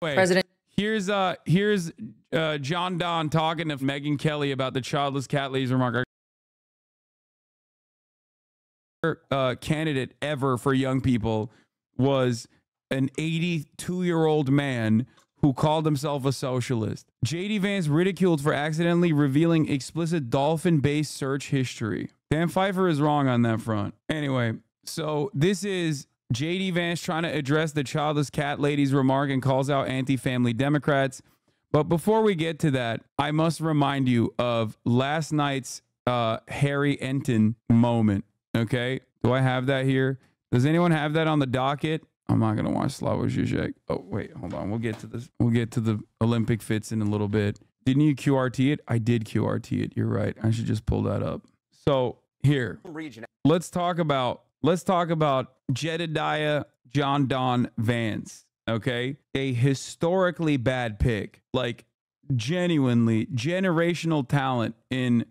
President. Here's John Don talking to Megyn Kelly about the childless cat ladies remark. Candidate ever for young people was an 82-year-old man who called himself a socialist. J.D. Vance ridiculed for accidentally revealing explicit dolphin-based search history. Dan Pfeiffer is wrong on that front. Anyway, so this is J.D. Vance trying to address the childless cat lady's remark and calls out anti-family Democrats. But before we get to that, I must remind you of last night's Harry Enton moment. Okay, do I have that here? Does anyone have that on the docket? I'm not gonna watch Slavoj Žižek. Oh wait, hold on. We'll get to this. We'll get to the Olympic fits in a little bit. Didn't you QRT it? I did QRT it. You're right. I should just pull that up. So here, let's talk about Jedediah John Don Vance. Okay, a historically bad pick, like genuinely generational talent in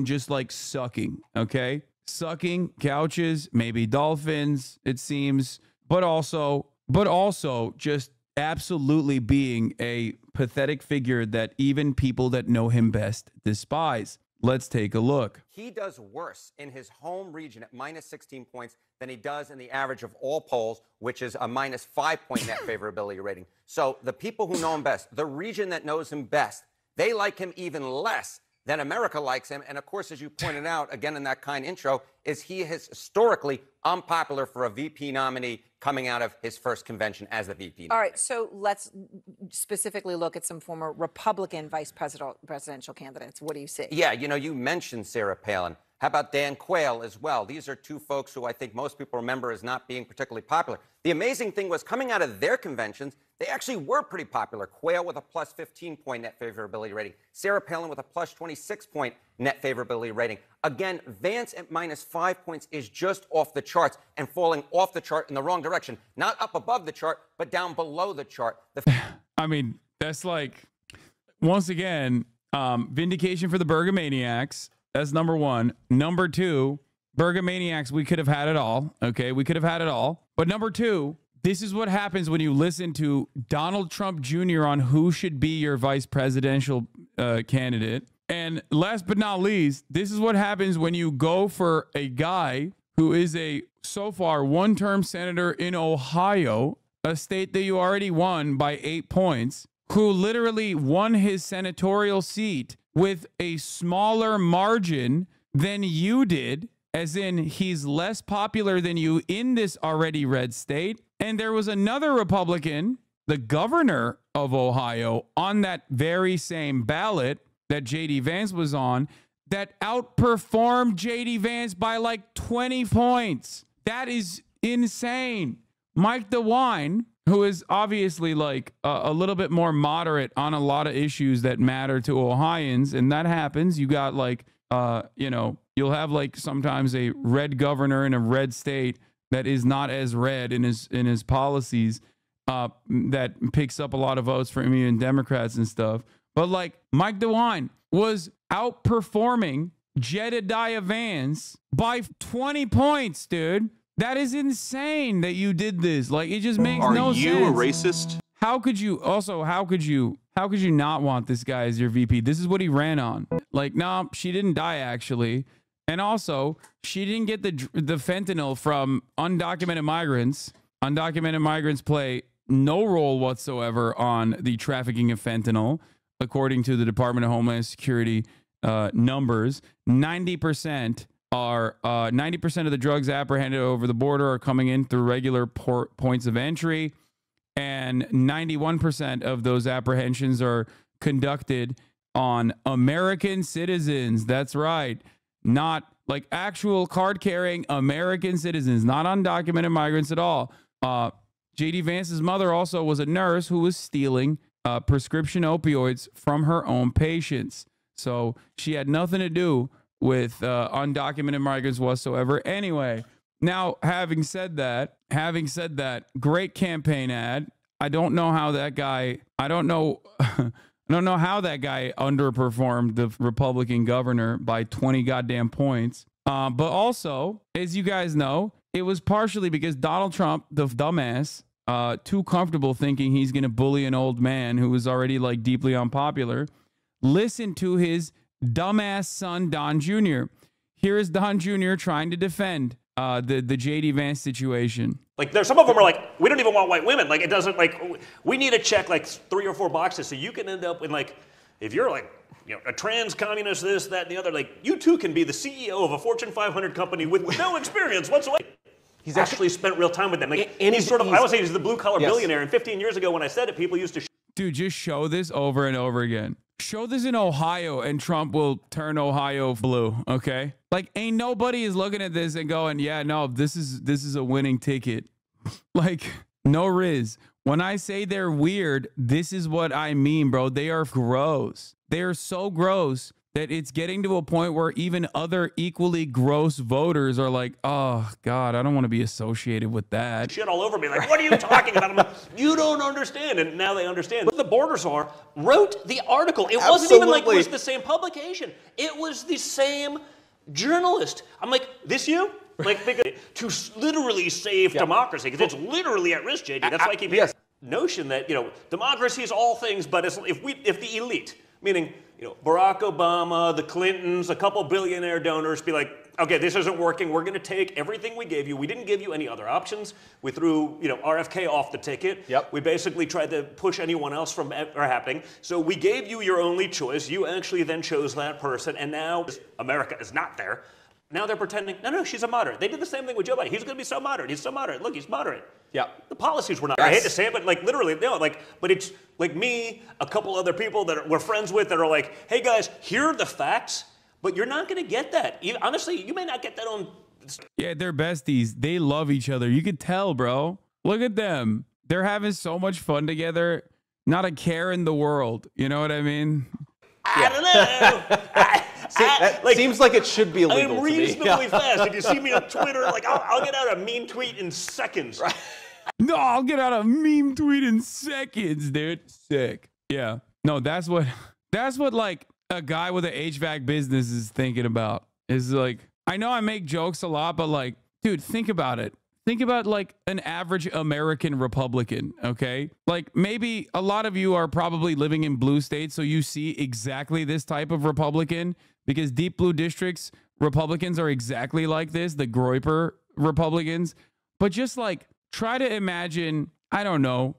just like sucking. Okay, sucking couches, maybe dolphins, it seems, but also just absolutely being a pathetic figure that even people that know him best despise. Let's take a look. He does worse in his home region at minus 16 points than he does in the average of all polls, which is a minus 5-point net favorability rating. So the people who know him best, the region that knows him best, they like him even less than America likes him. And of course, as you pointed out, again, in that kind intro, is he is historically unpopular for a VP nominee coming out of his first convention as the VP nominee. All right, so let's specifically look at some former Republican presidential candidates. What do you see? Yeah, you know, you mentioned Sarah Palin. How about Dan Quayle as well? These are two folks who I think most people remember as not being particularly popular. The amazing thing was coming out of their conventions, they actually were pretty popular. Quayle with a plus 15-point net favorability rating. Sarah Palin with a plus 26-point net favorability rating. Again, Vance at minus 5 points is just off the charts and falling off the chart in the wrong direction. Not up above the chart, but down below the chart. I mean, that's like, once again, vindication for the Bergamaniacs. That's number one. Number two, Bergamaniacs, we could have had it all. Okay, we could have had it all. But number two, this is what happens when you listen to Donald Trump Jr. on who should be your vice presidential candidate. And last but not least, this is what happens when you go for a guy who is a, so far, one-term senator in Ohio, a state that you already won by 8 points, who literally won his senatorial seat with a smaller margin than you did, as in he's less popular than you in this already red state. And there was another Republican, the governor of Ohio, on that very same ballot that J.D. Vance was on, that outperformed J.D. Vance by like 20 points. That is insane. Mike DeWine, who is obviously like a little bit more moderate on a lot of issues that matter to Ohioans, and that happens. You got like, you know, you'll have like sometimes a red governor in a red state that is not as red in his policies, that picks up a lot of votes from even Democrats and stuff. But like Mike DeWine was outperforming Jedediah Vance by 20 points, dude. That is insane that you did this. Like, it just makes no sense. Are you a racist? How could you not want this guy as your VP? This is what he ran on. Like, no, she didn't die actually. And also, she didn't get the fentanyl from undocumented migrants. Undocumented migrants play no role whatsoever on the trafficking of fentanyl, according to the Department of Homeland Security numbers. 90% of the drugs apprehended over the border are coming in through regular points of entry, and 91% of those apprehensions are conducted on American citizens. That's right. Not like actual card-carrying American citizens, not undocumented migrants at all. J.D. Vance's mother also was a nurse who was stealing prescription opioids from her own patients. So she had nothing to do with undocumented migrants whatsoever. Anyway, now having said that, great campaign ad. I don't know how that guy underperformed the Republican governor by 20 goddamn points. But also, as you guys know, it was partially because Donald Trump, the dumbass, too comfortable thinking he's going to bully an old man who was already like deeply unpopular. Listen to his dumbass son, Don Jr. Here is Don Jr. trying to defend the JD Vance situation. Like, there's some of them are like, we don't even want white women. Like, it doesn't, like, we need to check like 3 or 4 boxes so you can end up in, like, if you're like, you know, a trans communist, this, that, and the other, like, you too can be the CEO of a Fortune 500 company with no experience whatsoever. He's actually spent real time with them. Like, and he's sort of, I would say he's the blue collar billionaire. And 15 years ago when I said it, people used to. Dude, just show this over and over again. Show this in Ohio and Trump will turn Ohio blue, okay? Like, ain't nobody is looking at this and going, yeah, no, this is a winning ticket. Like, no riz. When I say they're weird, this is what I mean, bro. They are gross. They are so gross that it's getting to a point where even other equally gross voters are like, oh, God, I don't want to be associated with that. Shit all over me. Like, what are you talking about? I'm like, you don't understand. And now they understand. What the borders are, wrote the article. It wasn't even like it was the same publication. It was the same journalist. I'm like, this you? Like, to literally save democracy, because it's literally at risk, JD. That's why I keep hearing notion that, you know, democracy is all things, but if the elite, meaning, you know, Barack Obama, the Clintons, a couple billionaire donors be like, okay, this isn't working. We're going to take everything we gave you. We didn't give you any other options. We threw, you know, RFK off the ticket. We basically tried to push anyone else from happening. So we gave you your only choice. You actually then chose that person, and now America is not there. Now they're pretending, no, she's a moderate. They did the same thing with Joe Biden. He's going to be so moderate. He's so moderate. Look, he's moderate. Yeah. The policies were not. I hate to say it, but like literally, no, like, but it's like me, a couple other people that we're friends with that are like, hey guys, here are the facts, but you're not going to get that. Honestly, you may not get that on. Yeah, they're besties. They love each other. You could tell, bro. Look at them. They're having so much fun together. Not a care in the world. You know what I mean? I don't know. That seems like it should be illegal. I'm reasonably fast. If you see me on Twitter, like I'll get out a mean tweet in seconds. Right. No, I'll get out a meme tweet in seconds, dude. Sick. Yeah. No, that's what like a guy with an HVAC business is thinking about. Is like, I know I make jokes a lot, but like, dude, think about it. Think about like an average American Republican, okay? Like maybe a lot of you are probably living in blue states, so you see exactly this type of Republican because deep blue districts, Republicans are exactly like this, the Groyper Republicans. But just like try to imagine, I don't know,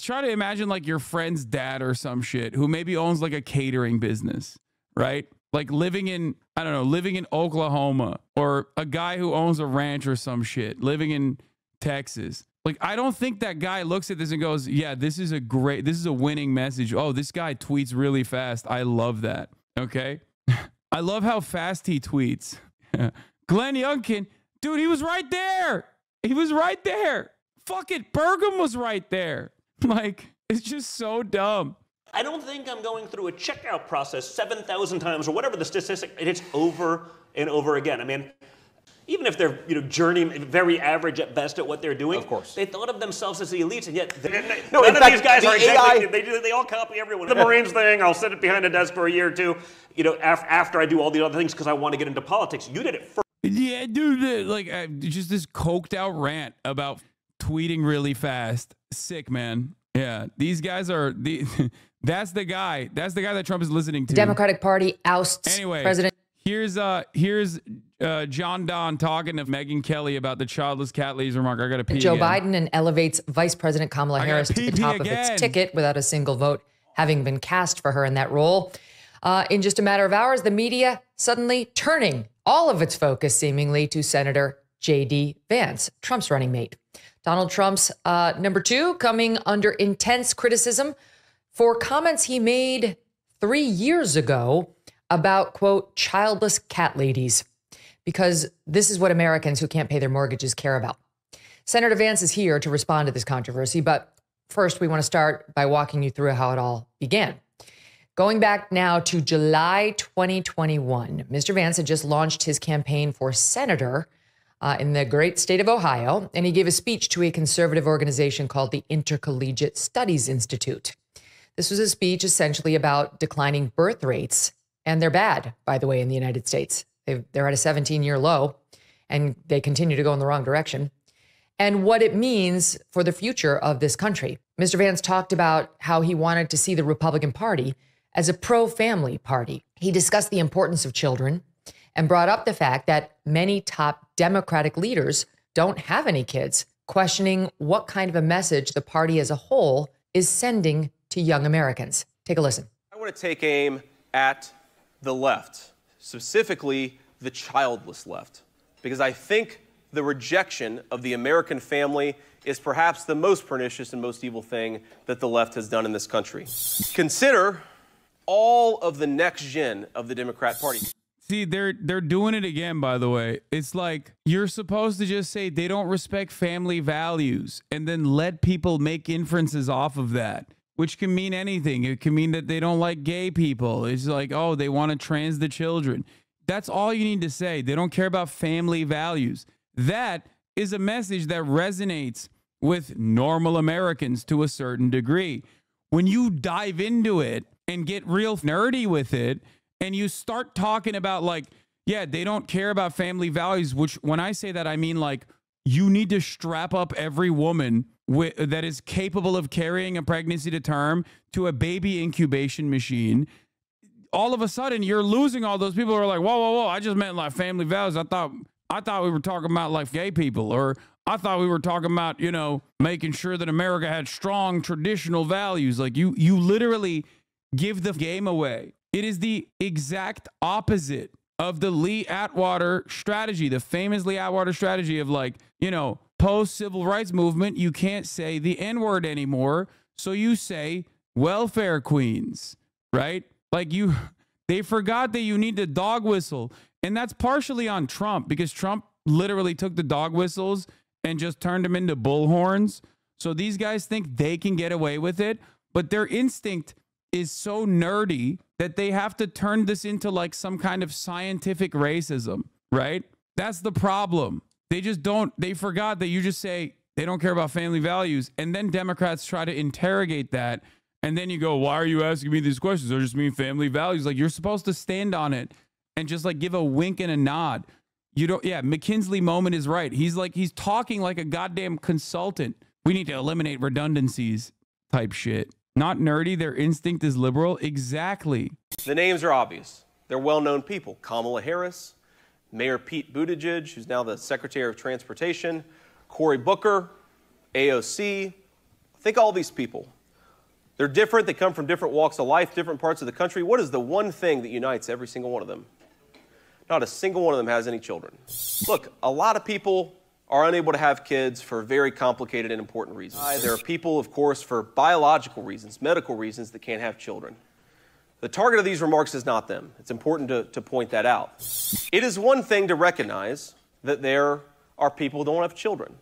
try to imagine like your friend's dad or some shit who maybe owns like a catering business, right? Like living in Oklahoma, or a guy who owns a ranch or some shit, living in Texas. Like, I don't think that guy looks at this and goes, yeah, this is a winning message. Oh, this guy tweets really fast. I love that. Okay. I love how fast he tweets. Glenn Youngkin, dude, he was right there. He was right there. Fuck it. Burgum was right there. Like, it's just so dumb. I don't think I'm going through a checkout process 7,000 times or whatever the statistic. It's over and over again. I mean, even if they're very average at best at what they're doing, of course, they thought of themselves as the elites, and yet none of these guys are exactly. They all copy everyone. The Marines thing, I'll sit behind a desk for a year or two, after I do all the other things because I want to get into politics. You did it first. Yeah, dude, like just this coked out rant about tweeting really fast. Sick, man. Yeah, these guys are the. That's the guy. That's the guy that Trump is listening to. The Democratic Party ousts President. Here's John Don talking to Megyn Kelly about the childless cat ladies remark. I got to pee Joe again. Biden and elevates Vice President Kamala Harris to the top of its ticket without a single vote having been cast for her in that role. In just a matter of hours, the media suddenly turning all of its focus seemingly to Senator J.D. Vance, Trump's running mate. Donald Trump's number 2 coming under intense criticism for comments he made 3 years ago about, quote, childless cat ladies, because this is what Americans who can't pay their mortgages care about. Senator Vance is here to respond to this controversy, but first we want to start by walking you through how it all began. Going back now to July 2021, Mr. Vance had just launched his campaign for senator in the great state of Ohio, and he gave a speech to a conservative organization called the Intercollegiate Studies Institute. This was a speech essentially about declining birth rates, and they're bad, by the way, in the United States. They're at a 17-year low, and they continue to go in the wrong direction. and what it means for the future of this country. Mr. Vance talked about how he wanted to see the Republican Party as a pro-family party. He discussed the importance of children and brought up the fact that many top Democratic leaders don't have any kids, questioning what kind of a message the party as a whole is sending to young Americans. Take a listen. I want to take aim at the left, specifically the childless left, because I think the rejection of the American family is perhaps the most pernicious and most evil thing that the left has done in this country. Consider all of the next gen of the Democrat Party. See, they're doing it again, by the way. It's like you're supposed to just say they don't respect family values and then let people make inferences off of that, which can mean anything. It can mean that they don't like gay people. It's like, oh, they want to trans the children. That's all you need to say. They don't care about family values. That is a message that resonates with normal Americans to a certain degree. When you dive into it and get real nerdy with it, and you start talking about like, yeah, they don't care about family values, which when I say that, I mean like you need to strap up every woman that is capable of carrying a pregnancy to term to a baby incubation machine. All of a sudden, you're losing all those people who are like, whoa, whoa, whoa, I just meant like family values. I thought we were talking about like gay people, or I thought we were talking about, you know, making sure that America had strong traditional values. Like you literally give the game away. It is the exact opposite of the Lee Atwater strategy, the famous Lee Atwater strategy of like, you know, post-civil rights movement, you can't say the N-word anymore. So you say welfare queens, right? Like they forgot that you need the dog whistle. And that's partially on Trump because Trump literally took the dog whistles and just turned them into bullhorns. So these guys think they can get away with it, but their instinct is so nerdy that they have to turn this into like some kind of scientific racism, right? That's the problem. They forgot that you just say they don't care about family values. And then Democrats try to interrogate that. And then you go, why are you asking me these questions? I just mean family values. Like you're supposed to stand on it and just like give a wink and a nod. You don't, yeah, McKinsley moment is right. He's talking like a goddamn consultant. We need to eliminate redundancies type shit. Not nerdy. Their instinct is liberal. Exactly. The names are obvious. They're well-known people. Kamala Harris, Mayor Pete Buttigieg, who's now the Secretary of Transportation, Cory Booker, AOC. Think all these people. They're different. They come from different walks of life, different parts of the country. What is the one thing that unites every single one of them? Not a single one of them has any children. Look, a lot of people are unable to have kids for very complicated and important reasons. There are people, of course, for biological reasons, medical reasons, that can't have children. The target of these remarks is not them. It's important to point that out. It is one thing to recognize that there are people who don't have children.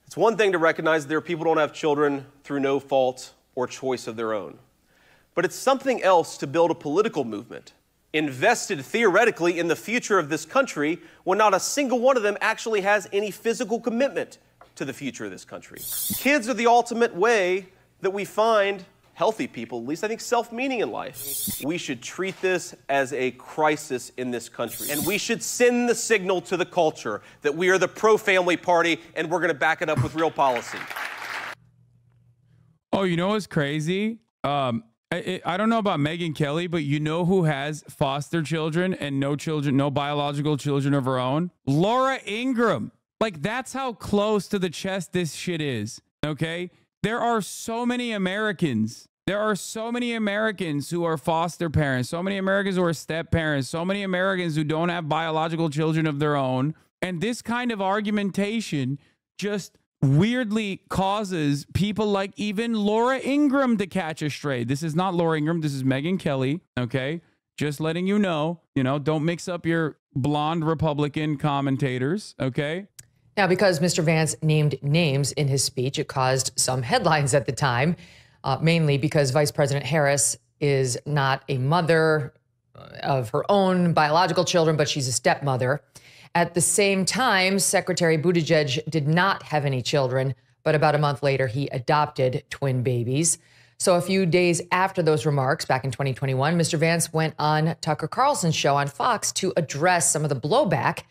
It's one thing to recognize that there are people who don't have children through no fault or choice of their own. But it's something else to build a political movement invested theoretically in the future of this country when not a single one of them actually has any physical commitment to the future of this country. Kids are the ultimate way that we find healthy people, at least I think, self-meaning in life. We should treat this as a crisis in this country. And we should send the signal to the culture that we are the pro-family party and we're going to back it up with real policy. Oh, you know what's crazy? I don't know about Megyn Kelly, but you know who has foster children and no children, no biological children of her own? Laura Ingraham. Like, that's how close to the chest this shit is, okay? There are so many Americans. There are so many Americans who are foster parents, so many Americans who are step parents, so many Americans who don't have biological children of their own. And this kind of argumentation just weirdly causes people like even Laura Ingraham to catch a stray. This is not Laura Ingraham. This is Megyn Kelly. Okay. Just letting you know, don't mix up your blonde Republican commentators. Okay. Now, because Mr. Vance named names in his speech, it caused some headlines at the time, mainly because Vice President Harris is not a mother of her own biological children, but she's a stepmother. At the same time, Secretary Buttigieg did not have any children, but about a month later, he adopted twin babies. So a few days after those remarks, back in 2021, Mr. Vance went on Tucker Carlson's show on Fox to address some of the blowback.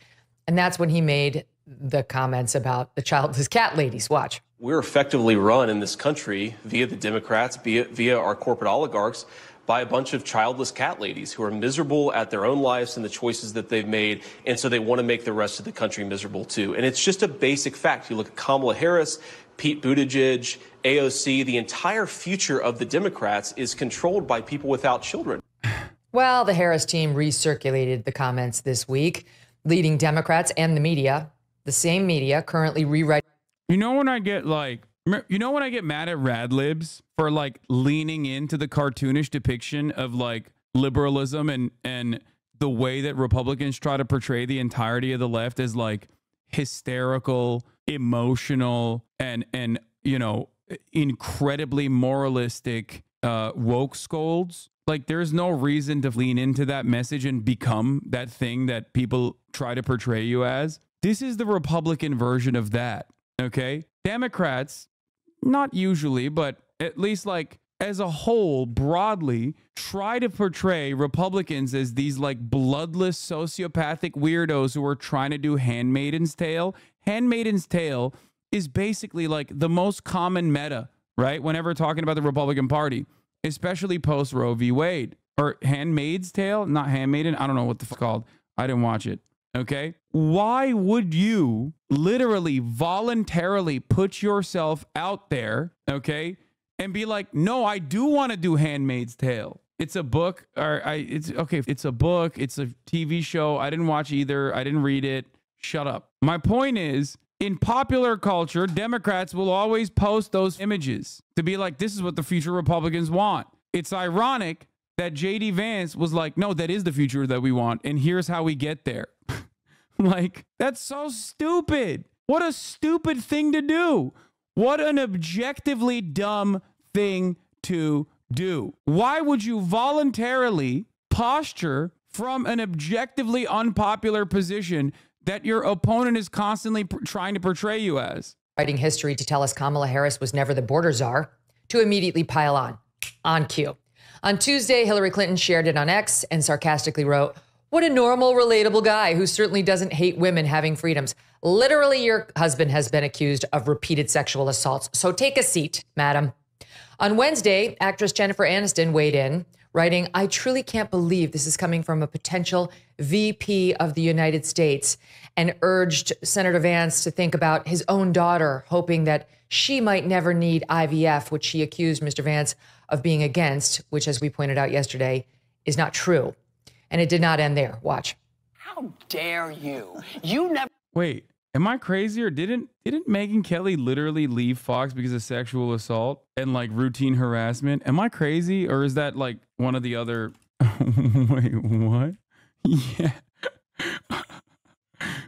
And that's when he made the comments about the childless cat ladies. Watch. We're effectively run in this country via the Democrats, via our corporate oligarchs, by a bunch of childless cat ladies who are miserable at their own lives and the choices that they've made. And so they want to make the rest of the country miserable, too. And it's just a basic fact. You look at Kamala Harris, Pete Buttigieg, AOC, the entire future of the Democrats is controlled by people without children. Well, the Harris team recirculated the comments this week, leading Democrats and the media, the same media, currently rewriting. You know when I get mad at Rad Libs for like leaning into the cartoonish depiction of like liberalism and the way that Republicans try to portray the entirety of the left as like hysterical, emotional, and you know, incredibly moralistic woke scolds. Like there's no reason to lean into that message and become that thing that people try to portray you as. This is the Republican version of that. Okay. Democrats, not usually, but at least like as a whole, broadly, try to portray Republicans as these like bloodless sociopathic weirdos who are trying to do Handmaid's Tale. Handmaid's Tale is basically like the most common meta, right? Whenever talking about the Republican Party, especially post Roe v. Wade or Handmaid's Tale, not Handmaiden. I don't know what the fuck called. I didn't watch it. Okay. Why would you literally voluntarily put yourself out there? Okay. And be like, no, I do want to do Handmaid's Tale. It's a book it's okay. It's a book. It's a TV show. I didn't watch either. I didn't read it. Shut up. My point is, in popular culture, Democrats will always post those images to be like, this is what the future Republicans want. It's ironic that JD Vance was like, no, that is the future that we want. And here's how we get there. Like, that's so stupid. What a stupid thing to do. What an objectively dumb thing to do. Why would you voluntarily posture from an objectively unpopular position that your opponent is constantly trying to portray you as? Writing history to tell us Kamala Harris was never the border czar, to immediately pile on cue. On Tuesday, Hillary Clinton shared it on X and sarcastically wrote, "What a normal, relatable guy who certainly doesn't hate women having freedoms. Literally, your husband has been accused of repeated sexual assaults. So take a seat, madam." On Wednesday, actress Jennifer Aniston weighed in, writing, "I truly can't believe this is coming from a potential VP of the United States," and urged Senator Vance to think about his own daughter, hoping that she might never need IVF, which she accused Mr. Vance of being against, which, as we pointed out yesterday, is not true. And it did not end there. Watch. How dare you? You never. Wait, am I crazy, or didn't Megyn Kelly literally leave Fox because of sexual assault and like routine harassment? Am I crazy, or is that like one of the other? Wait, what? Yeah.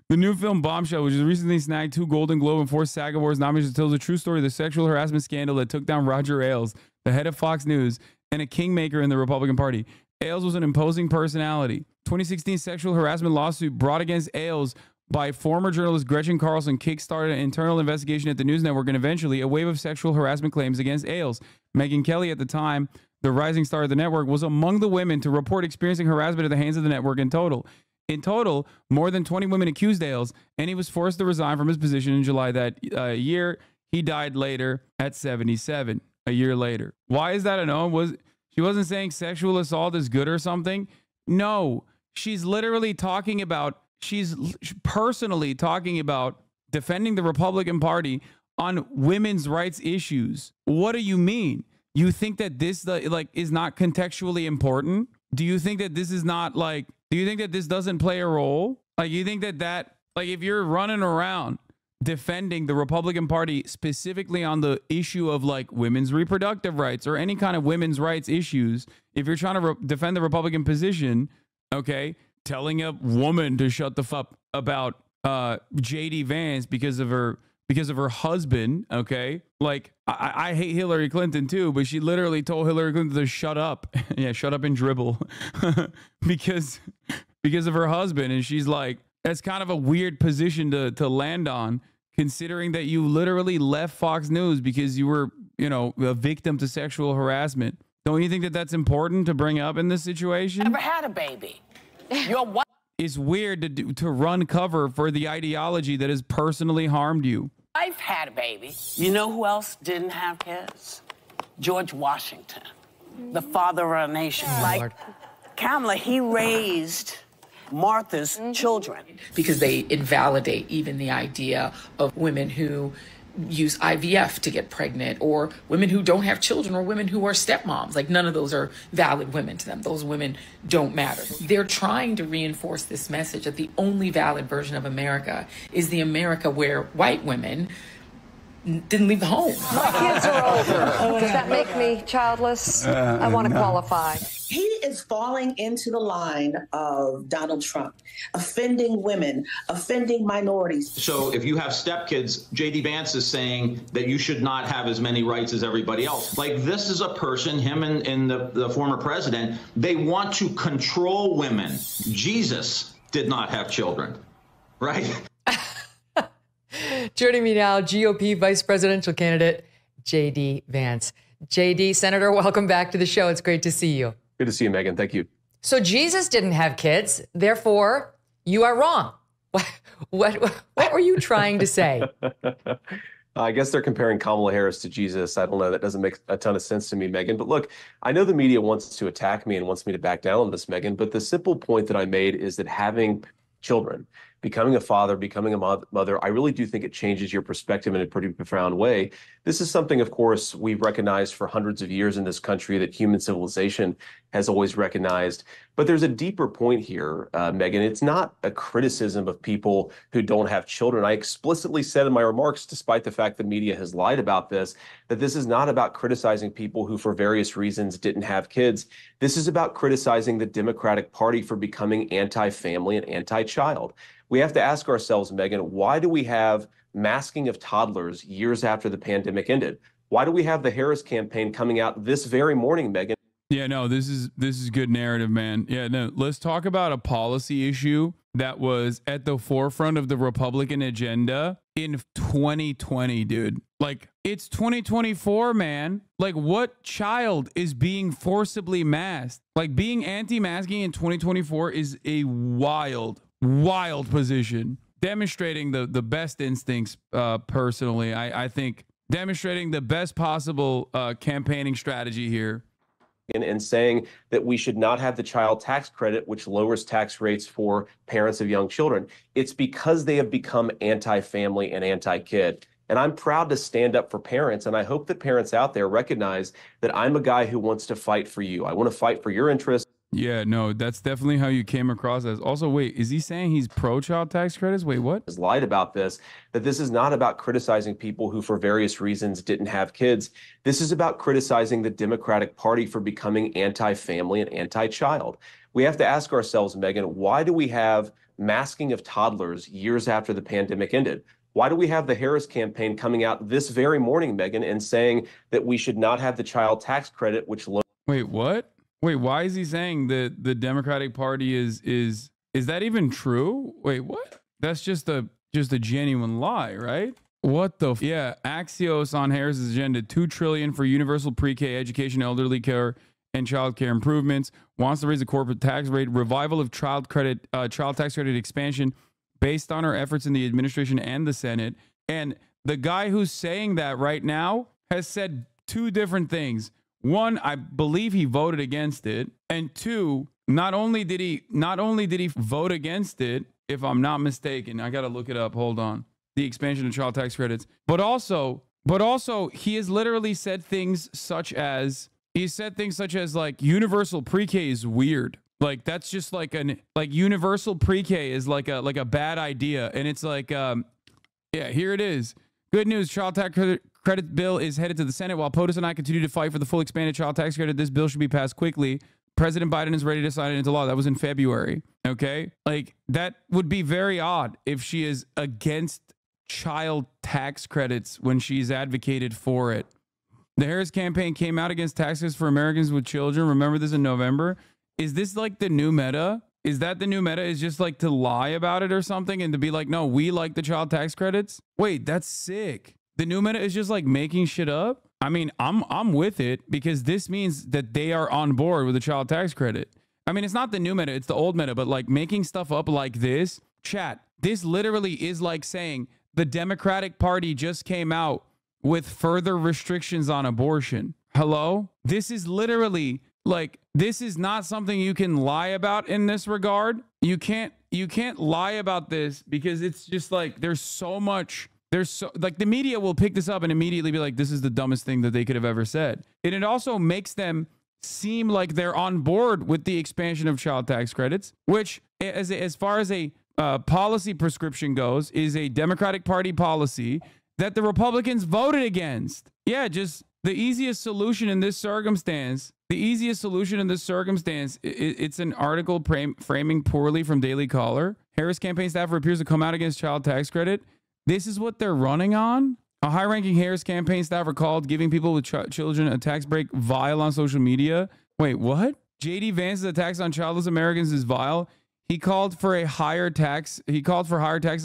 The new film Bombshell, which has recently snagged 2 Golden Globe and 4 SAG Awards nominations, tells the true story of the sexual harassment scandal that took down Roger Ailes, the head of Fox News and a kingmaker in the Republican Party. Ailes was an imposing personality. 2016 sexual harassment lawsuit brought against Ailes by former journalist Gretchen Carlson kickstarted an internal investigation at the news network and eventually a wave of sexual harassment claims against Ailes. Megyn Kelly, at the time the rising star of the network, was among the women to report experiencing harassment at the hands of the network in total. In total, more than 20 women accused Ailes, and he was forced to resign from his position in July that year. He died later at 77, a year later. Why is that a no? She wasn't saying sexual assault is good or something? No, she's literally talking about, she's personally talking about defending the Republican Party on women's rights issues. What do you mean? You think that this like is not contextually important? Do you think that this is not like, do you think that this doesn't play a role? Like, you think that like if you're running around defending the Republican Party specifically on the issue of like women's reproductive rights or any kind of women's rights issues, if you're trying to defend the Republican position, okay, telling a woman to shut the fuck about JD Vance because of her husband, okay, like I hate Hillary Clinton too, but she literally told Hillary Clinton to shut up. Yeah, shut up and dribble because of her husband. And she's like, that's kind of a weird position to land on, considering that you literally left Fox News because you were, you know, a victim to sexual harassment. Don't you think that that's important to bring up in this situation? Never had a baby. Your wife. is weird to run cover for the ideology that has personally harmed you. I've had a baby. You know who else didn't have kids? George Washington, the father of our nation. Like Kamala, he raised Martha's children. Because they invalidate even the idea of women who use IVF to get pregnant, or women who don't have children, or women who are stepmoms. Like, none of those are valid women to them. Those women don't matter. They're trying to reinforce this message that the only valid version of America is the America where white women didn't leave the home. My kids are older. Does that make me childless? I want to qualify. He is falling into the line of Donald Trump, offending women, offending minorities. So if you have stepkids, J.D. Vance is saying that you should not have as many rights as everybody else. Like, this is a person, him and the former president, they want to control women. Jesus did not have children, right? Joining me now, GOP vice presidential candidate, J.D. Vance. J.D., Senator, welcome back to the show. It's great to see you. Good to see you, Megyn. Thank you. So Jesus didn't have kids, therefore you are wrong. What were you trying to say? I guess they're comparing Kamala Harris to Jesus. I don't know. That doesn't make a ton of sense to me, Megyn. But look, I know the media wants to attack me and wants me to back down on this, Megyn. But the simple point that I made is that having children, becoming a father, becoming a mother, I really do think it changes your perspective in a pretty profound way. This is something, of course, we've recognized for hundreds of years in this country, that human civilization has always recognized. But there's a deeper point here, Megyn. It's not a criticism of people who don't have children. I explicitly said in my remarks, despite the fact the media has lied about this, that this is not about criticizing people who, for various reasons, didn't have kids. This is about criticizing the Democratic Party for becoming anti-family and anti-child. We have to ask ourselves, Megyn, why do we have masking of toddlers years after the pandemic ended? Why do we have the Harris campaign coming out this very morning, Megyn? Yeah, no, this is good narrative, man. Yeah, no, let's talk about a policy issue that was at the forefront of the Republican agenda in 2020, dude. Like, it's 2024, man. Like, what child is being forcibly masked? Like, being anti-masking in 2024 is a wild position, demonstrating the best instincts. Personally, I think demonstrating the best possible campaigning strategy here. And saying that we should not have the child tax credit, which lowers tax rates for parents of young children. It's because they have become anti-family and anti-kid. And I'm proud to stand up for parents. And I hope that parents out there recognize that I'm a guy who wants to fight for you. I want to fight for your interests. Yeah, no, that's definitely how you came across as. Also, wait, is he saying he's pro-child tax credits? Wait, what? Has lied about this, that this is not about criticizing people who, for various reasons, didn't have kids. This is about criticizing the Democratic Party for becoming anti-family and anti-child. We have to ask ourselves, Megyn, why do we have masking of toddlers years after the pandemic ended? Why do we have the Harris campaign coming out this very morning, Megyn, and saying that we should not have the child tax credit, which... Wait, what? Wait, why is he saying that the Democratic Party is that even true? Wait, what? That's just a genuine lie, right? What the? Yeah, Axios on Harris's agenda: $2 trillion for universal pre-K education, elderly care, and child care improvements. Wants to raise the corporate tax rate. Revival of child tax credit expansion, based on our efforts in the administration and the Senate. And the guy who's saying that right now has said two different things. One, I believe he voted against it. And two, not only did he vote against it, if I'm not mistaken, I got to look it up. Hold on. The expansion of child tax credits. But also he has literally said things such as like universal pre-K is weird. Like, that's just like universal pre-K is like a bad idea. And it's like, yeah, here it is. Good news. Child tax credit bill is headed to the Senate. While POTUS and I continue to fight for the full expanded child tax credit, this bill should be passed quickly. President Biden is ready to sign it into law. That was in February. Okay. Like, that would be very odd if she is against child tax credits when she's advocated for it. The Harris campaign came out against taxes for Americans with children. Remember this in November. Is this like the new meta? Is that the new meta, is just like to lie about it or something and to be like, no, we like the child tax credits? Wait, that's sick. The new meta is just like making shit up? I mean, I'm with it, because this means that they are on board with the child tax credit. I mean, it's not the new meta, it's the old meta, but like making stuff up like this, chat, this literally is like saying the Democratic Party just came out with further restrictions on abortion. Hello? This is literally like, this is not something you can lie about in this regard. You can't lie about this because it's just like, there's so like the media will pick this up and immediately be like, this is the dumbest thing that they could have ever said. And it also makes them seem like they're on board with the expansion of child tax credits, which as far as a policy prescription goes, is a Democratic Party policy that the Republicans voted against. Yeah, just the easiest solution in this circumstance. It's an article framing poorly from Daily Caller. Harris campaign staffer appears to come out against child tax credit. This is what they're running on? A high-ranking Harris campaign staffer called giving people with children a tax break vile on social media. Wait, what? J.D. Vance's attacks on childless Americans is vile. He called for higher taxes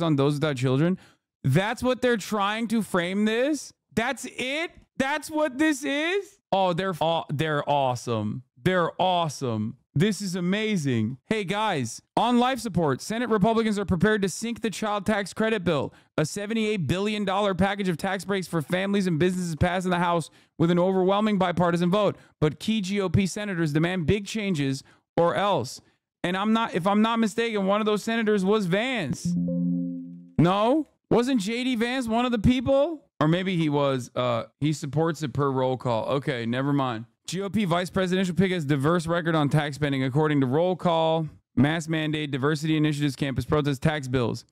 on those without children. That's what they're trying to frame this? That's it? That's what this is? Oh, they're awesome. They're awesome. This is amazing. Hey guys, on life support, Senate Republicans are prepared to sink the child tax credit bill. A $78 billion package of tax breaks for families and businesses passed in the House with an overwhelming bipartisan vote. But key GOP senators demand big changes or else. And if I'm not mistaken, one of those senators was Vance. No? Wasn't JD Vance one of the people? Or maybe he was. He supports it per roll call. Okay, never mind. GOP vice presidential pick has diverse record on tax spending according to roll call, mass mandate, diversity initiatives, campus protest, tax bills.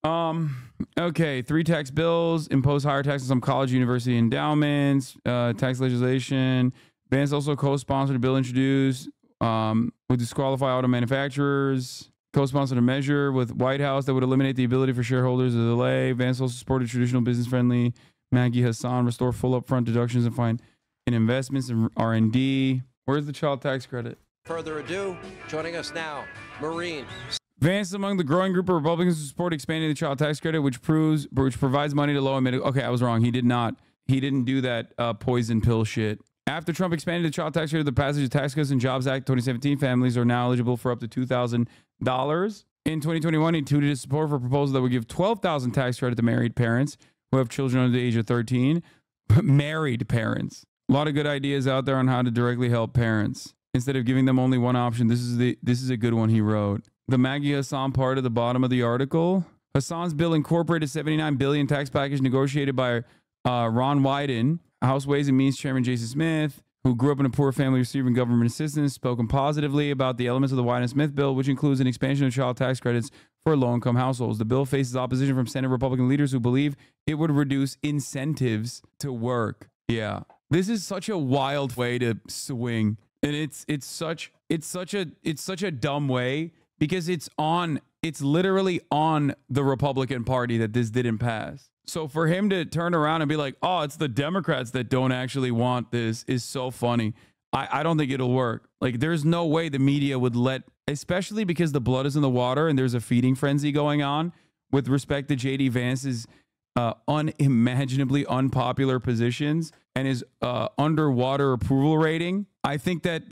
Okay, 3 tax bills, impose higher taxes on college university endowments, tax legislation. Vance also co-sponsored a bill introduced would disqualify auto manufacturers, co-sponsored a measure with White House that would eliminate the ability for shareholders to delay. Vance also supported traditional business-friendly Megyn Hasan, restore full upfront deductions and fine in investments and R&D. Where's the child tax credit? Further ado, joining us now, Marine. Vance among the growing group of Republicans who support expanding the child tax credit, which provides money to low and middle. Okay, I was wrong. He didn't do that poison pill shit. After Trump expanded the child tax credit, the passage of Tax Cuts and Jobs Act 2017, families are now eligible for up to $2,000. In 2021, he tweeted his support for a proposal that would give $12,000 tax credit to married parents who have children under the age of 13. Married parents. A lot of good ideas out there on how to directly help parents. Instead of giving them only one option, this is a good one he wrote. The Megyn Hasan part at the bottom of the article. Hasan's bill incorporated $79 billion tax package negotiated by Ron Wyden, House Ways and Means Chairman Jason Smith, who grew up in a poor family receiving government assistance, spoken positively about the elements of the Wyden-Smith bill, which includes an expansion of child tax credits for low-income households. The bill faces opposition from Senate Republican leaders who believe it would reduce incentives to work. Yeah. This is such a wild way to swing, and it's such a dumb way because it's literally on the Republican Party that this didn't pass. So for him to turn around and be like, "Oh, it's the Democrats that don't actually want this," is so funny. I don't think it'll work. Like, there's no way the media would let, especially because the blood is in the water and there's a feeding frenzy going on with respect to JD Vance's unimaginably unpopular positions and his underwater approval rating. I think that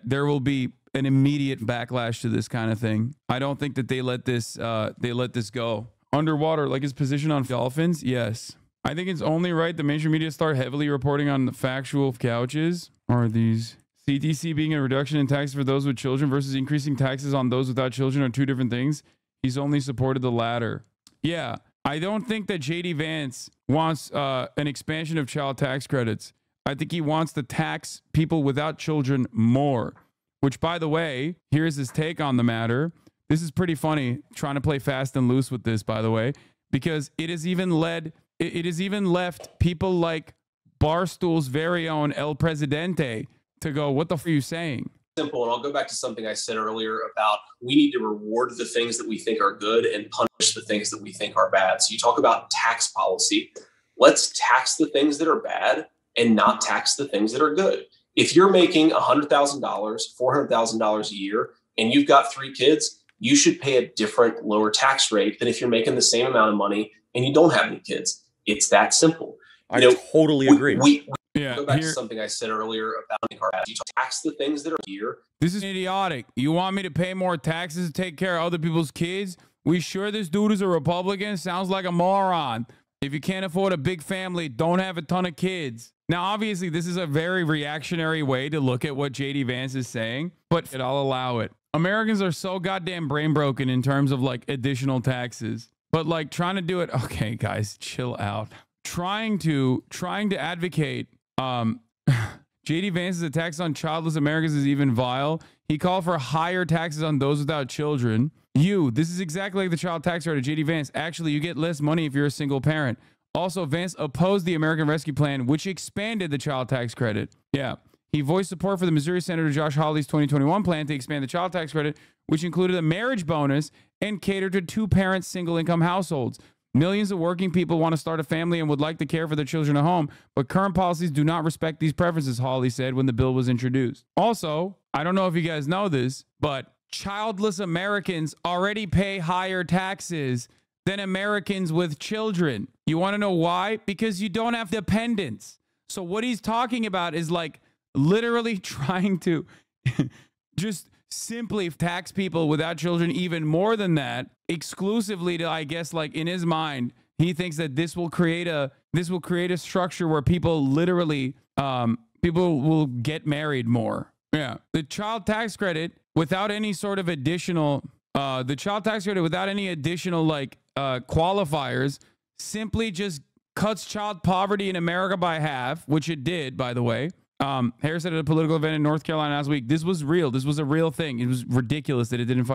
there will be an immediate backlash to this kind of thing. I don't think that they let this go. Underwater, like his position on dolphins, yes. I think it's only right the mainstream media start heavily reporting on the factual couches. Are these CTC being a reduction in taxes for those with children versus increasing taxes on those without children are two different things. He's only supported the latter. Yeah. I don't think that JD Vance wants an expansion of child tax credits. I think he wants to tax people without children more, which, by the way, here's his take on the matter. This is pretty funny, trying to play fast and loose with this, by the way, because it has even left people like Barstool's very own El Presidente to go, what the f are you saying? Simple, and I'll go back to something I said earlier about we need to reward the things that we think are good and punish the things that we think are bad. So you talk about tax policy. Let's tax the things that are bad and not tax the things that are good. If you're making $100,000, $400,000 a year, and you've got 3 kids, you should pay a different, lower tax rate than if you're making the same amount of money and you don't have any kids. It's that simple. I totally agree. Yeah, go back to something I said earlier about you tax the things that are here. This is idiotic. You want me to pay more taxes to take care of other people's kids? We sure this dude is a Republican? Sounds like a moron. If you can't afford a big family, don't have a ton of kids. Now, obviously, this is a very reactionary way to look at what JD Vance is saying, but I'll allow it. Americans are so goddamn brain broken in terms of like additional taxes, but like trying to do it. Okay, guys, chill out. Trying to advocate JD Vance's attacks on childless Americans is even vile. He called for higher taxes on those without children. This is exactly like the child tax credit. JD Vance, actually, you get less money if you're a single parent. Also, Vance opposed the American Rescue Plan, which expanded the child tax credit. Yeah. He voiced support for the Missouri Senator Josh Hawley's 2021 plan to expand the child tax credit, which included a marriage bonus and catered to two-parent single-income households. Millions of working people want to start a family and would like to care for their children at home, but current policies do not respect these preferences, Hawley said when the bill was introduced. Also, I don't know if you guys know this, but childless Americans already pay higher taxes than Americans with children. You want to know why? Because you don't have dependents. So what he's talking about is like literally trying to just simply tax people without children even more than that, exclusively to, I guess, like in his mind, he thinks that this will create a structure where people literally people will get married more. Yeah. The child tax credit without any sort of additional qualifiers simply just cuts child poverty in America by half, which it did, by the way. Harris said at a political event in North Carolina last week, this was real. This was a real thing. It was ridiculous that it didn't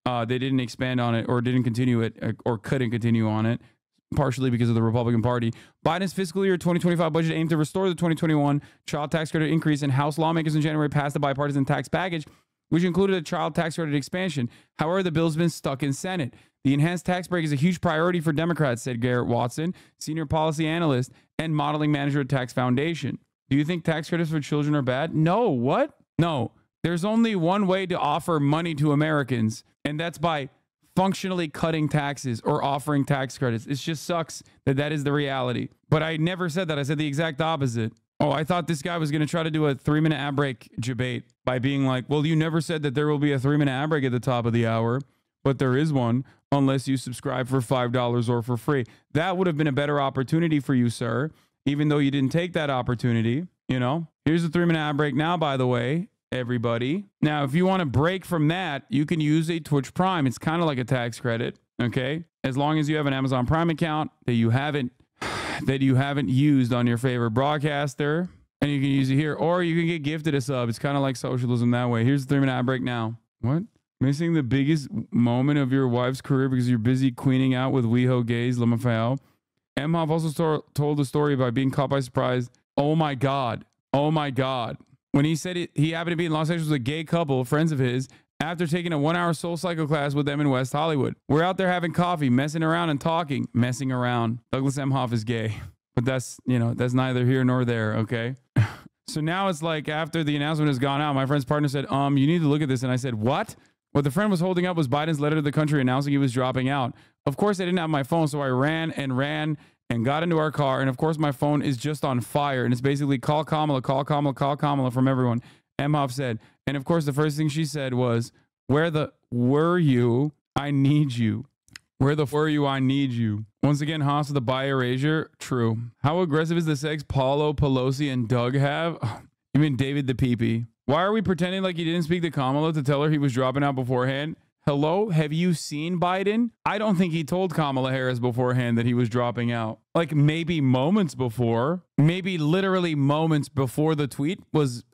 they didn't expand on it or didn't continue it or couldn't continue on it, partially because of the Republican Party. Biden's fiscal year 2025 budget aimed to restore the 2021 child tax credit increase, and House lawmakers in January passed a bipartisan tax package, which included a child tax credit expansion. However, the bill's been stuck in Senate. The enhanced tax break is a huge priority for Democrats, said Garrett Watson, senior policy analyst and modeling manager at Tax Foundation. Do you think tax credits for children are bad? No. What? No. There's only one way to offer money to Americans, and that's by functionally cutting taxes or offering tax credits. It just sucks that that is the reality. But I never said that. I said the exact opposite. Oh, I thought this guy was going to try to do a 3-minute ad break debate by being like, well, you never said that there will be a 3-minute ad break at the top of the hour, but there is one unless you subscribe for $5 or for free. That would have been a better opportunity for you, sir, even though you didn't take that opportunity. You know, here's a 3-minute ad break now, by the way, everybody. Now, if you want to break from that, you can use a Twitch Prime. It's kind of like a tax credit, okay? As long as you have an Amazon Prime account that you haven't used on your favorite broadcaster, and you can use it here, or you can get gifted a sub. It's kind of like socialism that way. Here's the 3-minute ad break now. What? Missing the biggest moment of your wife's career because you're busy queening out with WeHo gays, LaMaFao. Emhoff also told the story about being caught by surprise. Oh my God. Oh my God. When he said he happened to be in Los Angeles with a gay couple, friends of his, after taking a 1-hour soul cycle class with them in West Hollywood. We're out there having coffee, messing around and talking. Messing around. Douglas Emhoff is gay. But that's neither here nor there, okay? So now it's like after the announcement has gone out, my friend's partner said, you need to look at this. And I said, what? What the friend was holding up was Biden's letter to the country announcing he was dropping out. Of course, I didn't have my phone, so I ran and got into our car. And of course, my phone is just on fire. And it's basically call Kamala from everyone. Emhoff said. And of course, the first thing she said was, where the were you? I need you. Where the were you? I need you. Once again, Haas with the buy erasure. True. How aggressive is the sex Paulo, Pelosi, and Doug have? You mean David the Pee-Pee? Why are we pretending like he didn't speak to Kamala to tell her he was dropping out beforehand? Hello? Have you seen Biden? I don't think he told Kamala Harris beforehand that he was dropping out. Like maybe moments before, maybe literally moments before the tweet was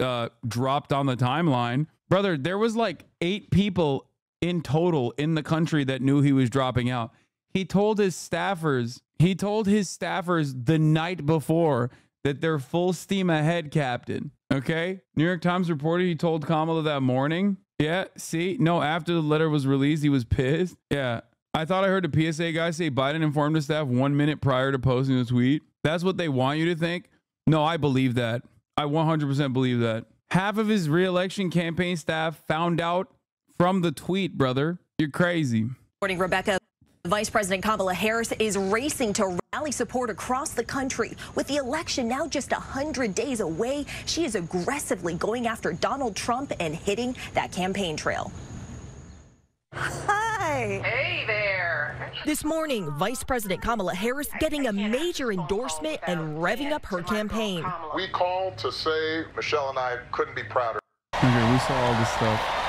dropped on the timeline. Brother, there was like 8 people in total in the country that knew he was dropping out. He told his staffers the night before that they're full steam ahead, Captain. Okay? New York Times reported he told Kamala that morning. Yeah, see? No, after the letter was released, he was pissed. Yeah. I thought I heard a PSA guy say Biden informed his staff 1 minute prior to posting the tweet. That's what they want you to think? No, I believe that. I 100% believe that. Half of his re-election campaign staff found out from the tweet, brother. You're crazy. Morning, Rebecca. Vice President Kamala Harris is racing to rally support across the country. With the election now just 100 days away, she is aggressively going after Donald Trump and hitting that campaign trail. Hi. Hey there. This morning, Vice President Kamala Harris getting a major endorsement and revving up her campaign. We called to say Michelle and I couldn't be prouder. Okay, we saw all this stuff.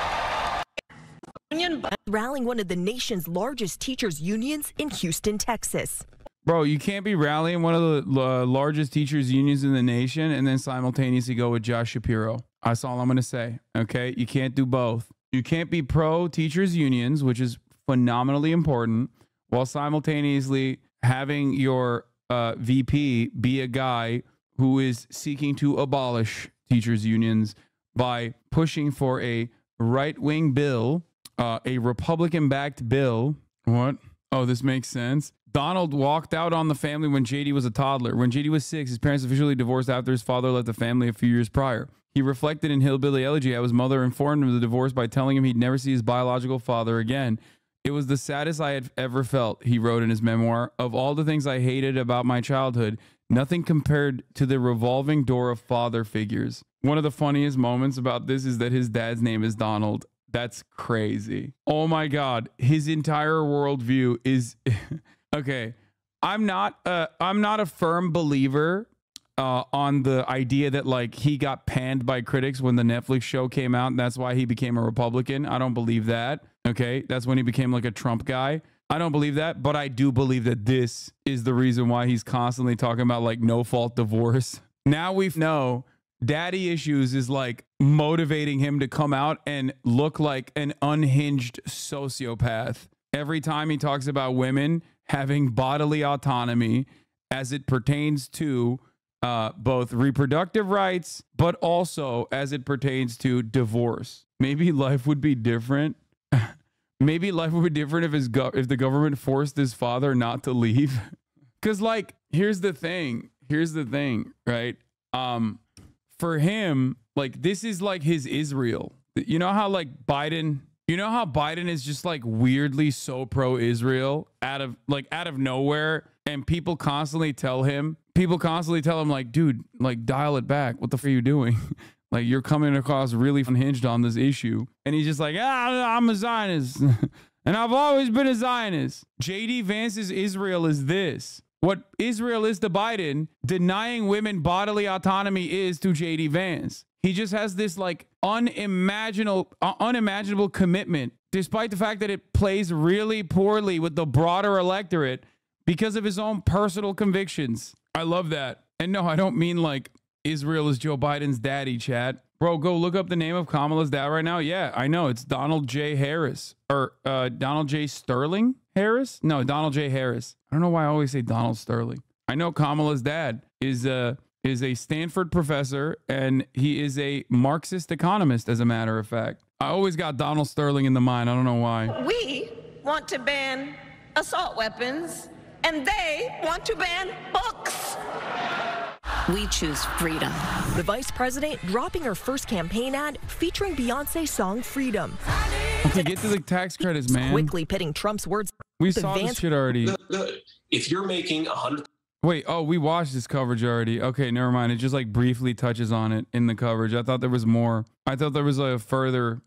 Rallying one of the nation's largest teachers' unions in Houston, Texas. Bro, you can't be rallying one of the largest teachers' unions in the nation and then simultaneously go with Josh Shapiro. That's all I'm going to say, okay? You can't do both. You can't be pro teachers' unions, which is phenomenally important, while simultaneously having your VP be a guy who is seeking to abolish teachers' unions by pushing for a right-wing bill, a Republican-backed bill. What? Oh, this makes sense. Donald walked out on the family when JD was a toddler. When JD was 6, his parents officially divorced after his father left the family a few years prior. He reflected in Hillbilly Elegy how his mother informed him of the divorce by telling him he'd never see his biological father again. It was the saddest I had ever felt, he wrote in his memoir. Of all the things I hated about my childhood, nothing compared to the revolving door of father figures. One of the funniest moments about this is that his dad's name is Donald. That's crazy. Oh my God. His entire worldview is okay. I'm not a firm believer on the idea that like he got panned by critics when the Netflix show came out and that's why he became a Republican. I don't believe that. Okay. That's when he became like a Trump guy. I don't believe that, but I do believe that this is the reason why he's constantly talking about like no fault divorce. Now we know daddy issues is like motivating him to come out and look like an unhinged sociopath. Every time he talks about women having bodily autonomy as it pertains to both reproductive rights, but also as it pertains to divorce. Maybe life would be different. Maybe life would be different if the government forced his father not to leave. Because like, here's the thing, right? For him, like this is like his Israel. You know how like Biden is just like weirdly so pro-Israel out of nowhere, and people constantly tell him like, dude, like dial it back. What the f are you doing? Like you're coming across really unhinged on this issue. And he's just like, I'm a Zionist and I've always been a Zionist. JD Vance's Israel is this. What Israel is to Biden, denying women bodily autonomy is to JD Vance. He just has this like unimaginable commitment, despite the fact that it plays really poorly with the broader electorate because of his own personal convictions. I love that. And no, I don't mean like Israel is Joe Biden's daddy, chat. Bro, go look up the name of Kamala's dad right now. Yeah, I know. It's Donald J. Harris. Or Donald J. Sterling Harris? No, Donald J. Harris. I don't know why I always say Donald Sterling. I know Kamala's dad is a Stanford professor, and he is a Marxist economist, as a matter of fact. I always got Donald Sterling in the mind. I don't know why. We want to ban assault weapons, and they want to ban books. We choose freedom. The vice president dropping her first campaign ad featuring Beyonce's song Freedom. Okay, get to the tax credits, man. Quickly pitting Trump's words. We saw this shit already. If you're making 100. Wait, oh, we watched this coverage already. Okay, never mind. It just like briefly touches on it in the coverage. I thought there was more. I thought there was a further.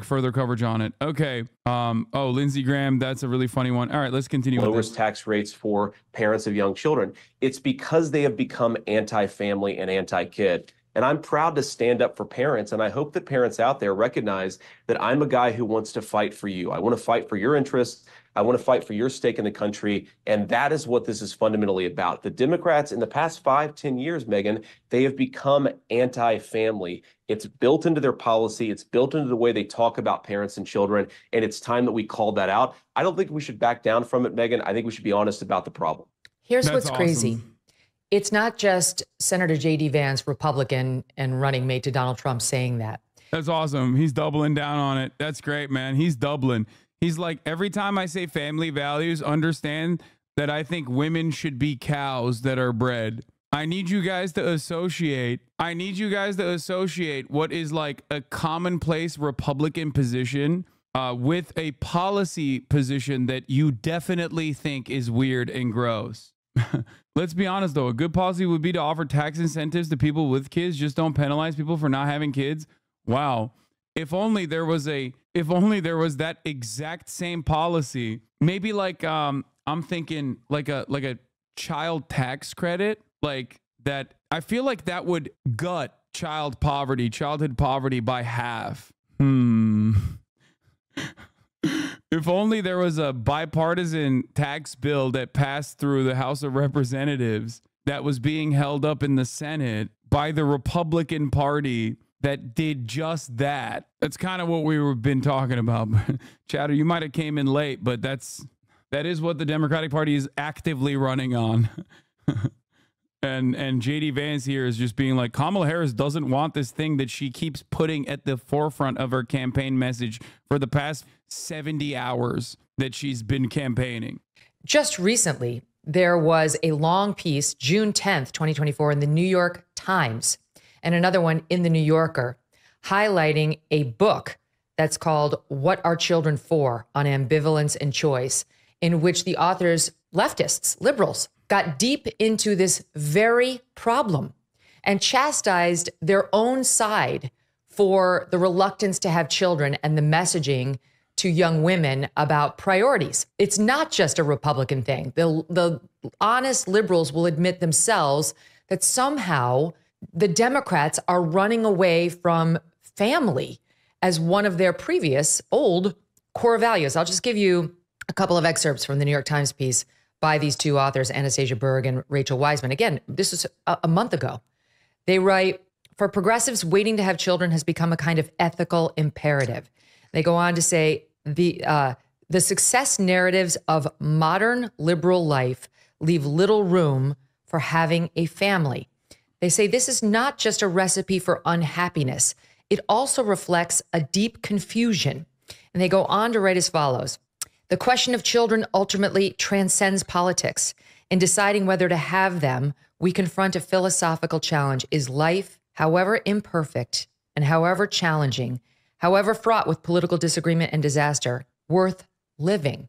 Further coverage on it. Okay. Oh, Lindsey Graham, that's a really funny one. All right, let's continue. Lowers tax rates for parents of young children. It's because they have become anti-family and anti-kid. And I'm proud to stand up for parents. And I hope that parents out there recognize that I'm a guy who wants to fight for you. I want to fight for your interests. I want to fight for your stake in the country. And that is what this is fundamentally about. The Democrats in the past 5-10 years, Megyn, they have become anti-family. It's built into their policy. It's built into the way they talk about parents and children. And it's time that we called that out. I don't think we should back down from it, Megyn. I think we should be honest about the problem. Here's what's crazy. It's not just Senator J.D. Vance, Republican and running mate to Donald Trump, saying that. That's awesome. He's doubling down on it. That's great, man. He's doubling. He's like, every time I say family values, understand that I think women should be cows that are bred. I need you guys to associate what is like a commonplace Republican position with a policy position that you definitely think is weird and gross. Let's be honest, though. A good policy would be to offer tax incentives to people with kids. Just don't penalize people for not having kids. Wow. If only there was that exact same policy. Maybe like I'm thinking like a child tax credit, like that. I feel like that would gut childhood poverty by half. If only there was a bipartisan tax bill that passed through the House of Representatives that was being held up in the Senate by the Republican Party that did just that. That's kind of what we've been talking about. Chatter, you might have came in late, but that is what the Democratic Party is actively running on. And JD Vance here is just being like, Kamala Harris doesn't want this thing that she keeps putting at the forefront of her campaign message for the past 70 hours that she's been campaigning. Just recently, there was a long piece, June 10th, 2024, in the New York Times, and another one in the New Yorker, highlighting a book that's called What Are Children For? On Ambivalence and Choice, in which the authors, leftists, liberals, got deep into this very problem and chastised their own side for the reluctance to have children and the messaging to young women about priorities. It's not just a Republican thing. The honest liberals will admit themselves that somehow the Democrats are running away from family as one of their previous old core values. I'll just give you a couple of excerpts from the New York Times piece by these two authors, Anastasia Berg and Rachel Wiseman. Again, this was a month ago. They write, for progressives, waiting to have children has become a kind of ethical imperative. They go on to say, the success narratives of modern liberal life leave little room for having a family. They say this is not just a recipe for unhappiness. It also reflects a deep confusion. And they go on to write as follows. The question of children ultimately transcends politics. In deciding whether to have them, we confront a philosophical challenge. Is life, however imperfect and however challenging, however fraught with political disagreement and disaster, worth living?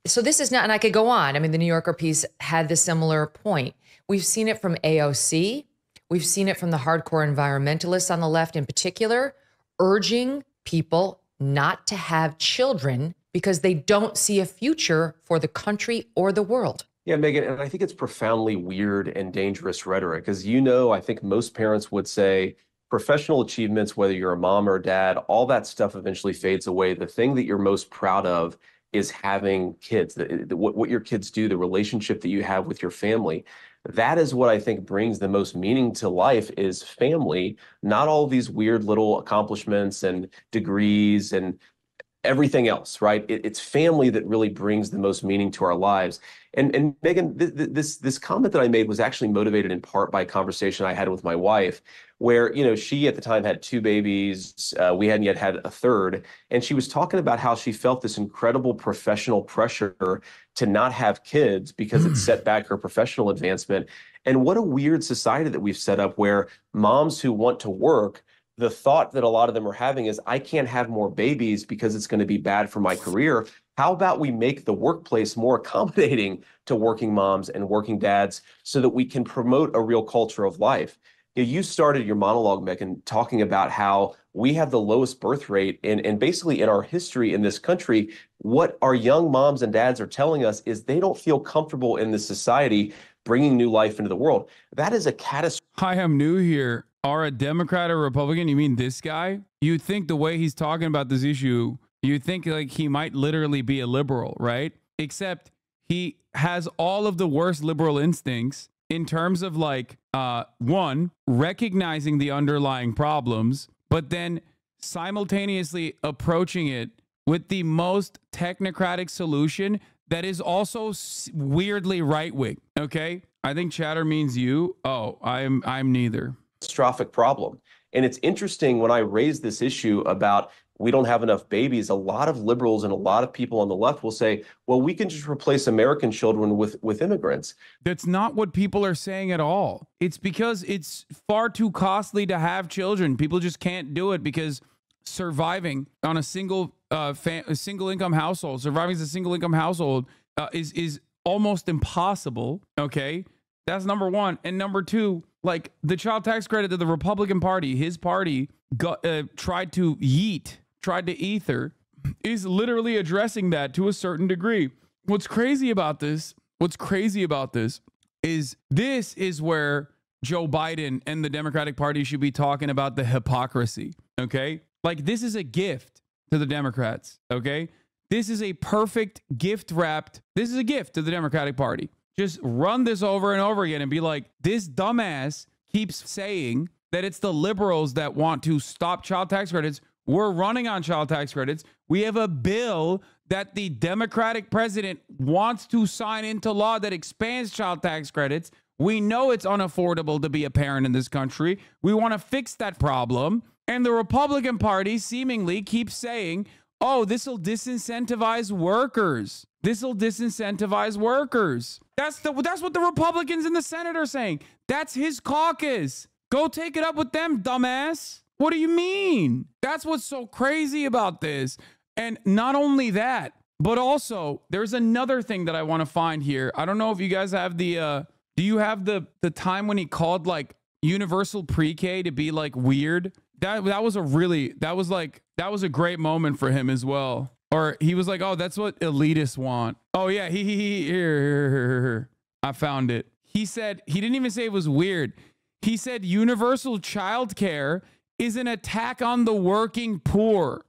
So this is not, and I could go on. I mean, the New Yorker piece had the similar point. We've seen it from AOC. We've seen it from the hardcore environmentalists on the left in particular, urging people not to have children because they don't see a future for the country or the world. Yeah, Megyn, and I think it's profoundly weird and dangerous rhetoric. As you know, I think most parents would say professional achievements, whether you're a mom or a dad, all that stuff eventually fades away. The thing that you're most proud of is having kids, what your kids do, the relationship that you have with your family. That is what I think brings the most meaning to life is family, not all these weird little accomplishments and degrees and everything else, right? It's family that really brings the most meaning to our lives. And Megyn, this comment that I made was actually motivated in part by a conversation I had with my wife, where, you know, she at the time had 2 babies. We hadn't yet had a third. And she was talking about how she felt this incredible professional pressure to not have kids because it set back her professional advancement. And what a weird society that we've set up where moms who want to work, the thought that a lot of them are having is, I can't have more babies because it's going to be bad for my career. How about we make the workplace more accommodating to working moms and working dads so that we can promote a real culture of life? You started your monologue, Megyn, talking about how we have the lowest birth rate and basically in our history in this country. What our young moms and dads are telling us is they don't feel comfortable in this society bringing new life into the world. That is a catastrophe. Hi, I'm new here. Are a Democrat or Republican? You mean this guy? You think the way he's talking about this issue, you think like he might literally be a liberal, right? Except he has all of the worst liberal instincts in terms of like, one, recognizing the underlying problems, but then simultaneously approaching it with the most technocratic solution that is also weirdly right-wing, okay? I think chatter means you. Oh, I'm neither. Catastrophic problem. And it's interesting when I raise this issue about we don't have enough babies, a lot of liberals and a lot of people on the left will say, well, we can just replace American children with immigrants. That's not what people are saying at all. It's because it's far too costly to have children. People just can't do it because surviving on a single income household, surviving as a single income household is almost impossible. Okay, that's number one. And number two, like the child tax credit that the Republican Party, his party, tried to ether, is literally addressing that to a certain degree. What's crazy about this is where Joe Biden and the Democratic Party should be talking about the hypocrisy. Okay, like this is a gift to the Democrats. Okay, this is a perfect gift wrapped. This is a gift to the Democratic Party. Just run this over and over again and be like, this dumbass keeps saying that it's the liberals that want to stop child tax credits. We're running on child tax credits. We have a bill that the Democratic president wants to sign into law that expands child tax credits. We know it's unaffordable to be a parent in this country. We want to fix that problem. And the Republican Party seemingly keeps saying, oh, this will disincentivize workers. This will disincentivize workers. That's what the Republicans in the Senate are saying. That's his caucus. Go take it up with them, dumbass. What do you mean? That's what's so crazy about this. And not only that, but also there's another thing that I want to find here. I don't know if you guys have the, do you have the time when he called like universal pre-K to be like weird? That was a great moment for him as well. Or he was like, oh, that's what elitists want. Oh yeah, here. I found it. He said, he didn't even say it was weird. He said universal child care is an attack on the working poor.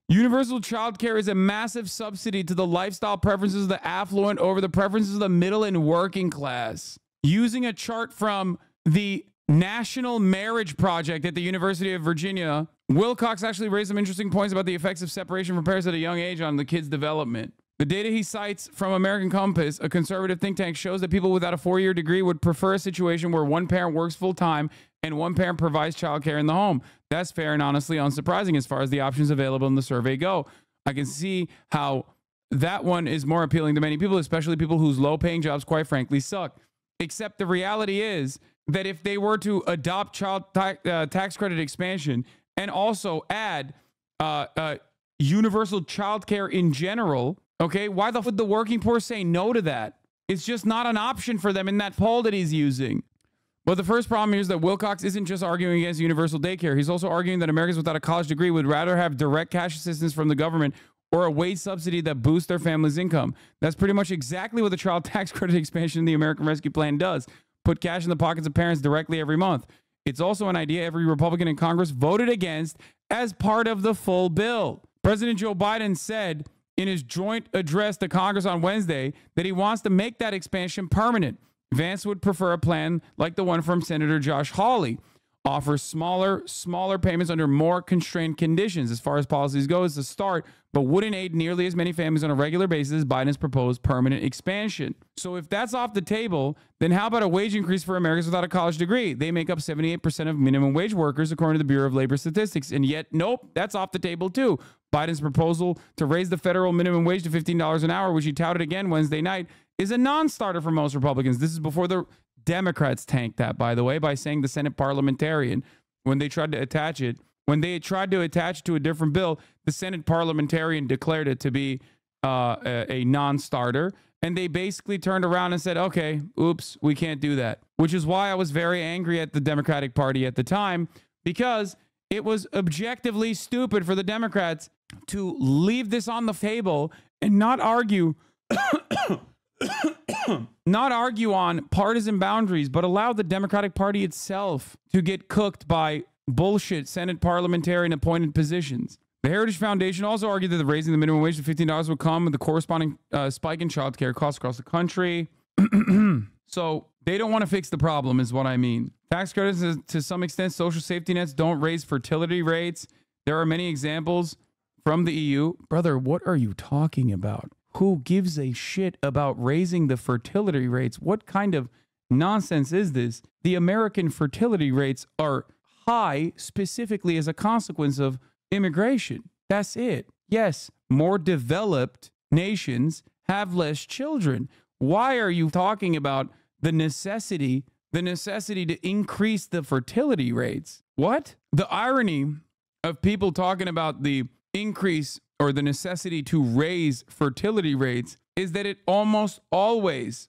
Universal child care is a massive subsidy to the lifestyle preferences of the affluent over the preferences of the middle and working class. Using a chart from the National Marriage Project at the University of Virginia, Wilcox actually raised some interesting points about the effects of separation from parents at a young age on the kid's development. The data he cites from American Compass, a conservative think tank, shows that people without a 4-year degree would prefer a situation where one parent works full-time and one parent provides childcare in the home. That's fair and honestly unsurprising as far as the options available in the survey go. I can see how that one is more appealing to many people, especially people whose low-paying jobs, quite frankly, suck. Except the reality is that if they were to adopt child tax credit expansion and also add universal child care in general, okay, why the fuck would the working poor say no to that? It's just not an option for them in that poll that he's using. But the first problem here is that Wilcox isn't just arguing against universal daycare. He's also arguing that Americans without a college degree would rather have direct cash assistance from the government or a wage subsidy that boosts their family's income. That's pretty much exactly what the child tax credit expansion in the American Rescue Plan does. Put cash in the pockets of parents directly every month. It's also an idea every Republican in Congress voted against as part of the full bill. President Joe Biden said in his joint address to Congress on Wednesday that he wants to make that expansion permanent. Vance would prefer a plan like the one from Senator Josh Hawley, offers smaller payments under more constrained conditions as far as policies go as a start, but wouldn't aid nearly as many families on a regular basis as Biden's proposed permanent expansion. So if that's off the table, then how about a wage increase for Americans without a college degree? They make up 78% of minimum wage workers, according to the Bureau of Labor Statistics. And yet, nope, that's off the table too. Biden's proposal to raise the federal minimum wage to $15 an hour, which he touted again Wednesday night, is a non-starter for most Republicans. This is before the Democrats tanked that, by the way, by saying the Senate parliamentarian, when they tried to attach it, to a different bill, the Senate parliamentarian declared it to be a non-starter. And they basically turned around and said, okay, oops, we can't do that. Which is why I was very angry at the Democratic Party at the time, because it was objectively stupid for the Democrats to leave this on the table and not argue on partisan boundaries, but allow the Democratic Party itself to get cooked by bullshit Senate parliamentarian appointed positions. The Heritage Foundation also argued that raising the minimum wage to $15 would come with the corresponding spike in child care costs across the country. So they don't want to fix the problem is what I mean. Tax credits, to some extent, social safety nets don't raise fertility rates. There are many examples from the EU. Brother, what are you talking about? Who gives a shit about raising the fertility rates? What kind of nonsense is this? The American fertility rates are high specifically as a consequence of immigration. That's it. Yes, more developed nations have less children. Why are you talking about the necessity to increase the fertility rates? What? The irony of people talking about the increase or the necessity to raise fertility rates is that it almost always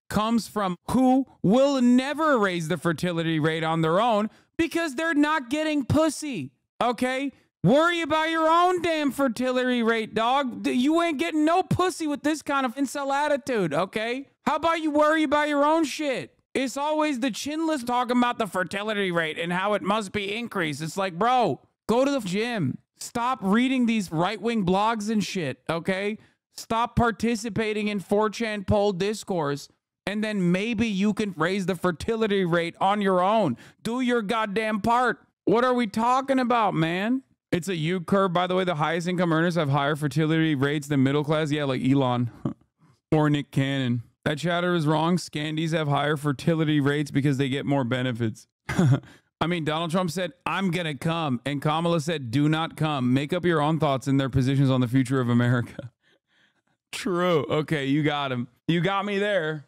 comes from who will never raise the fertility rate on their own because they're not getting pussy. Okay? Worry about your own damn fertility rate, dog. You ain't getting no pussy with this kind of incel attitude, okay? How about you worry about your own shit? It's always the chinless talking about the fertility rate and how it must be increased. It's like, bro, go to the gym. Stop reading these right-wing blogs and shit, okay? Stop participating in 4chan poll discourse, and then maybe you can raise the fertility rate on your own. Do your goddamn part. What are we talking about, man? It's a U curve, by the way. The highest income earners have higher fertility rates than middle class. Yeah, like Elon or Nick Cannon. That chatter is wrong. Scandies have higher fertility rates because they get more benefits. I mean, Donald Trump said, I'm going to come. And Kamala said, do not come. Make up your own thoughts and their positions on the future of America. True. Okay, you got him. You got me there.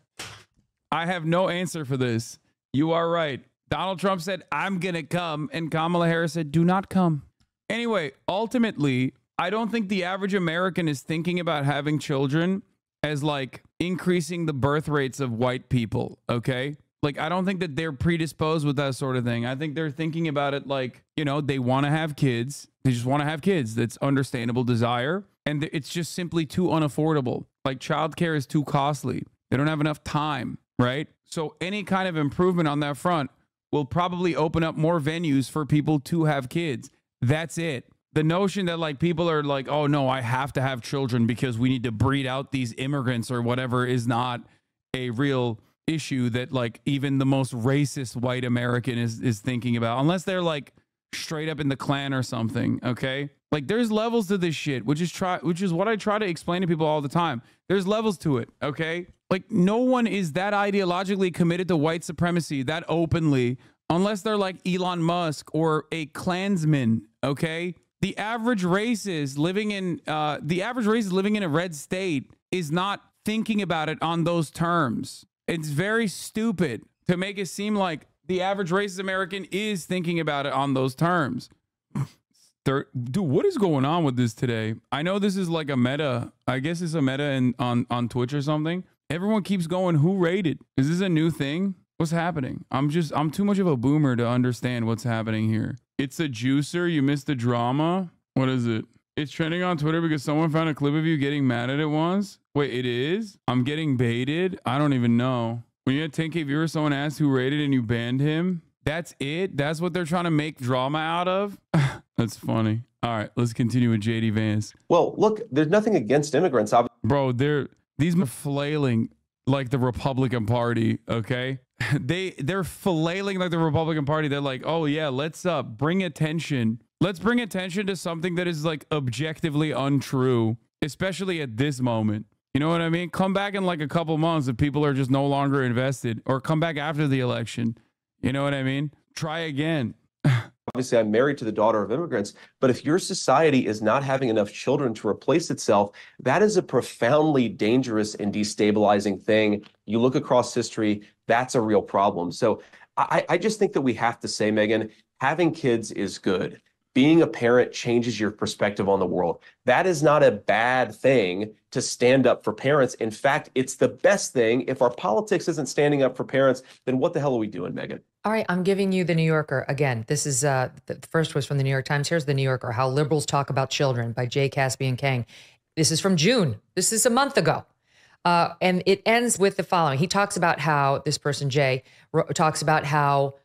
I have no answer for this. You are right. Donald Trump said, I'm going to come. And Kamala Harris said, do not come. Anyway, ultimately, I don't think the average American is thinking about having children as like increasing the birth rates of white people, okay? Like, I don't think that they're predisposed with that sort of thing. I think they're thinking about it like, you know, they want to have kids. They just want to have kids. That's understandable desire. And it's just simply too unaffordable. Like, childcare is too costly. They don't have enough time, right? So any kind of improvement on that front will probably open up more venues for people to have kids. That's it. The notion that like people are like, oh no, I have to have children because we need to breed out these immigrants or whatever is not a real issue that like even the most racist white American is thinking about, unless they're like straight up in the Klan or something. Okay, like there's levels to this shit, which is what I try to explain to people all the time. There's levels to it. Okay, like no one is that ideologically committed to white supremacy that openly unless they're like Elon Musk or a Klansman. Okay, the average racist living in a red state is not thinking about it on those terms. It's very stupid to make it seem like the average racist American is thinking about it on those terms. Dude, what is going on with this today? I know this is like a meta. I guess it's a meta on Twitch or something. Everyone keeps going, who rated? Is this a new thing? What's happening? I'm too much of a boomer to understand what's happening here. It's a juicer. You missed the drama. What is it? It's trending on Twitter because someone found a clip of you getting mad at it once. Wait, it is? I'm getting baited? I don't even know. When you had 10K viewers, someone asked who rated and you banned him. That's it? That's what they're trying to make drama out of? That's funny. All right, let's continue with JD Vance. Well, look, there's nothing against immigrants. Bro, these are flailing like the Republican Party, okay? They're flailing like the Republican Party. They're like, oh yeah, let's bring attention. Let's bring attention to something that is like objectively untrue, especially at this moment. You know what I mean? Come back in like a couple months if people are just no longer invested, or come back after the election. You know what I mean? Try again. Obviously, I'm married to the daughter of immigrants, but if your society is not having enough children to replace itself, that is a profoundly dangerous and destabilizing thing. You look across history, that's a real problem. So I just think that we have to say, Megyn, having kids is good. Being a parent changes your perspective on the world. That is not a bad thing to stand up for parents. In fact, it's the best thing. If our politics isn't standing up for parents, then what the hell are we doing, Megyn? All right, I'm giving you the New Yorker. Again, this is the first was from the New York Times. Here's the New Yorker, How Liberals Talk About Children by Jay Caspian Kang. This is from June. This is a month ago. And it ends with the following. He talks about how, this person, Jay, talks about how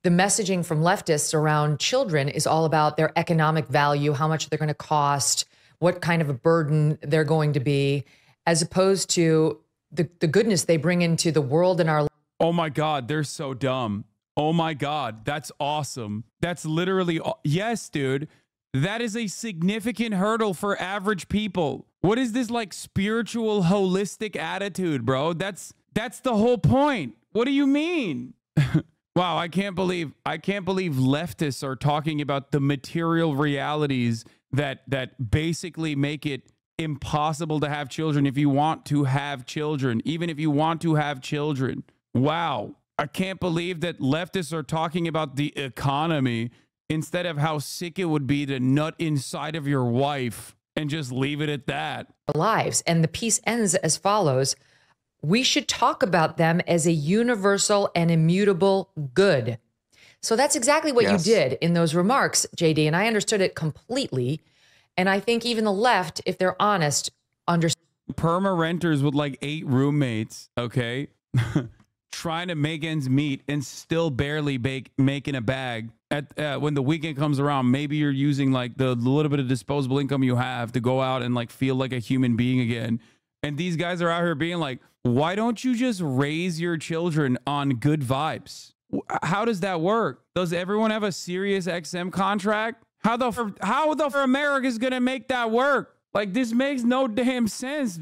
the messaging from leftists around children is all about their economic value, how much they're going to cost, what kind of a burden they're going to be, as opposed to the goodness they bring into the world and our lives. Oh my God, they're so dumb. Oh my God, that's awesome. That's literally, yes, dude. That is a significant hurdle for average people. What is this like spiritual, holistic attitude, bro? That's the whole point. What do you mean? Wow, I can't believe leftists are talking about the material realities that basically make it impossible to have children if you want to have children, even if you want to have children. Wow. I can't believe that leftists are talking about the economy instead of how sick it would be to nut inside of your wife and just leave it at that. Lives. And the piece ends as follows. We should talk about them as a universal and immutable good. So that's exactly what you did in those remarks, JD, and I understood it completely. And I think even the left, if they're honest, understand. Perma renters with like 8 roommates, okay, trying to make ends meet and still barely making a bag. At when the weekend comes around, maybe you're using like the little bit of disposable income you have to go out and like feel like a human being again. And these guys are out here being like, why don't you just raise your children on good vibes? How does that work? Does everyone have a Sirius XM contract? How the America is gonna make that work? Like, this makes no damn sense.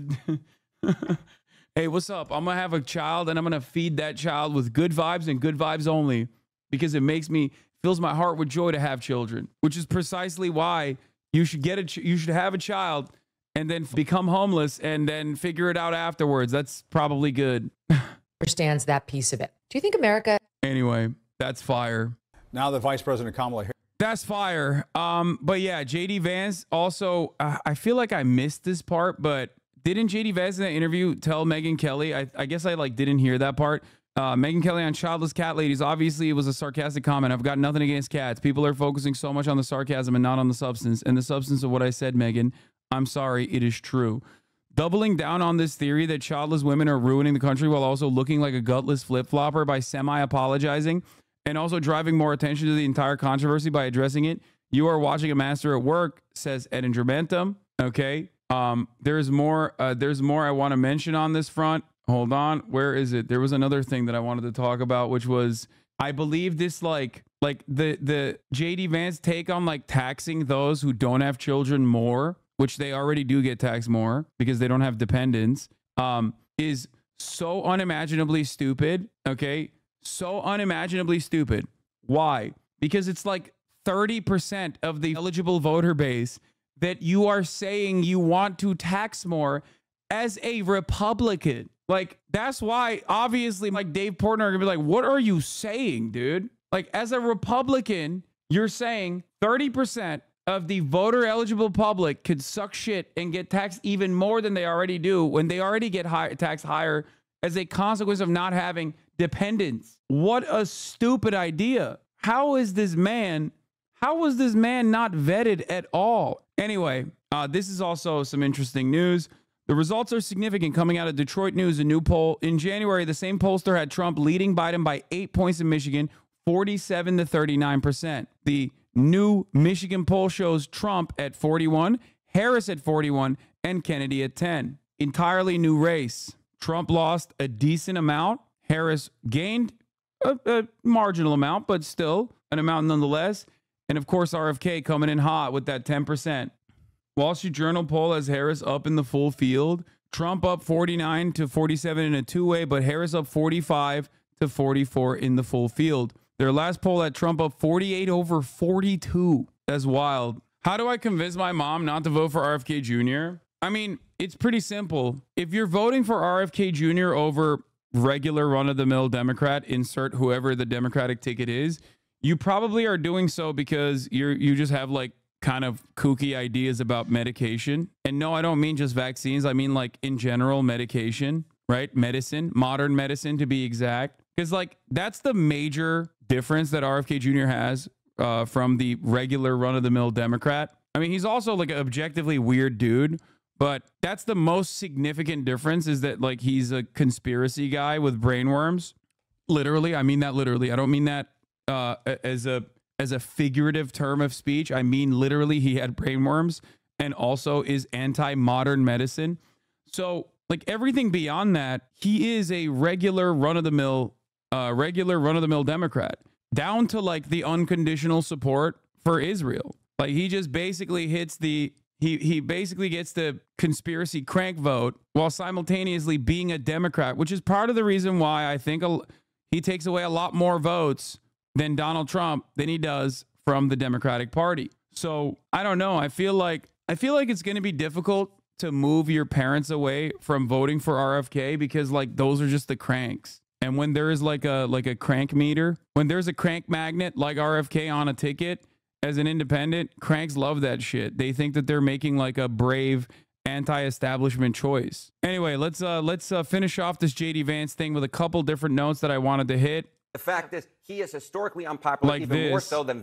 Hey, what's up? I'm gonna have a child and I'm gonna feed that child with good vibes and good vibes only, because it fills my heart with joy to have children, which is precisely why you should you should have a child and then become homeless and then figure it out afterwards. That's probably good. Understands that piece of it. Do you think America? Anyway, that's fire. Now that Vice President Kamala Harris. That's fire. But yeah, JD Vance also, I feel like I missed this part, but didn't JD Vance in that interview tell Megyn Kelly? I guess I like didn't hear that part. Megyn Kelly on childless cat ladies. Obviously, it was a sarcastic comment. I've got nothing against cats. People are focusing so much on the sarcasm and not on the substance. And the substance of what I said, Megyn, I'm sorry, it is true. Doubling down on this theory that childless women are ruining the country while also looking like a gutless flip-flopper by semi-apologizing and also driving more attention to the entire controversy by addressing it. You are watching a master at work, says Ed Indramentum. Okay. There's more I want to mention on this front. Hold on. Where is it? There was another thing that I wanted to talk about, which was, I believe this like the JD Vance take on like taxing those who don't have children more, which they already do get taxed more because they don't have dependents, is so unimaginably stupid. Okay. So unimaginably stupid. Why? Because it's like 30% of the eligible voter base that you are saying you want to tax more as a Republican. Like, that's why, obviously, like Dave Portnoy are gonna be like, what are you saying, dude? Like, as a Republican, you're saying 30% of the voter eligible public could suck shit and get taxed even more than they already do when they already get taxed higher as a consequence of not having dependents. What a stupid idea. How is this man not vetted at all? Anyway, this is also some interesting news. The results are significant coming out of Detroit News, a new poll. In January, the same pollster had Trump leading Biden by 8 points in Michigan, 47 to 39%. The new Michigan poll shows Trump at 41, Harris at 41, and Kennedy at 10. Entirely new race. Trump lost a decent amount. Harris gained a marginal amount, but still an amount nonetheless. And of course, RFK coming in hot with that 10%. Wall Street Journal poll has Harris up in the full field. Trump up 49 to 47 in a two-way, but Harris up 45 to 44 in the full field. Their last poll had Trump up 48 over 42. That's wild. How do I convince my mom not to vote for RFK Jr.? I mean, it's pretty simple. If you're voting for RFK Jr. over regular run-of-the-mill Democrat, insert whoever the Democratic ticket is, you probably are doing so because you just have like kind of kooky ideas about medication. And no, I don't mean just vaccines. I mean like in general medication, right? Medicine, modern medicine to be exact. Because like that's the major difference that RFK Jr. has from the regular run-of-the-mill Democrat. I mean, he's also like an objectively weird dude, but that's the most significant difference is that like he's a conspiracy guy with brainworms. Literally, I mean that literally. I don't mean that as a figurative term of speech. I mean literally he had brainworms and also is anti-modern medicine. So like everything beyond that, he is a regular run-of-the-mill Democrat, down to like the unconditional support for Israel. Like he just basically hits he basically gets the conspiracy crank vote while simultaneously being a Democrat, which is part of the reason why I think he takes away a lot more votes than Donald Trump than he does from the Democratic Party. So I don't know. I feel like it's going to be difficult to move your parents away from voting for RFK because like those are just the cranks. And when there is like a crank meter, when there's a crank magnet like RFK on a ticket, as an independent, cranks love that shit. They think that they're making like a brave anti-establishment choice. Anyway, let's finish off this JD Vance thing with a couple different notes that I wanted to hit. The fact is, he is historically unpopular, like even more this. so than